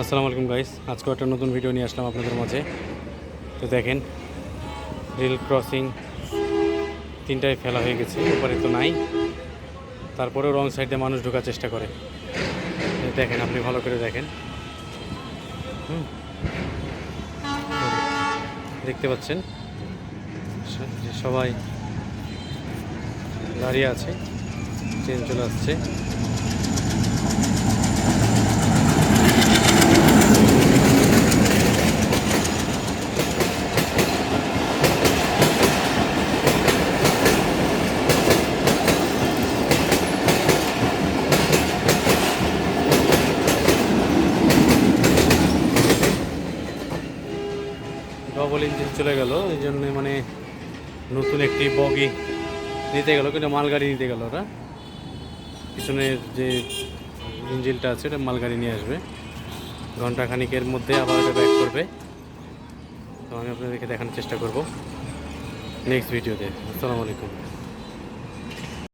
আসসালামু আলাইকুম গাইস, আজকে একটা নতুন ভিডিও নিয়ে আসলাম আপনাদের মাঝে। তো দেখেন, রেল ক্রসিং তিনটায় ফেলা হয়ে গেছে, উপরে তো নাই, তারপরেও রং সাইডে মানুষ ঢোকার চেষ্টা করে। দেখেন, আপনি ভালো করে দেখেন, দেখতে পাচ্ছেন যে সবাই দাঁড়িয়ে আছে, ট্রেন চলে আসছে। ডবল ইঞ্জিন চলে গেল, এই জন্য মানে নতুন একটি বগি নিতে গেল, কিন্তু মালগাড়ি নিতে গেল। ওরা পিছনের যে ইঞ্জিনটা আছে ওটা মালগাড়ি নিয়ে আসবে, ঘন্টা খানিকের মধ্যে আবার ওটা ব্যাক করবে। তো আমি আপনাদেরকে দেখানোর চেষ্টা করব নেক্সট ভিডিওতে। আসসালামু আলাইকুম।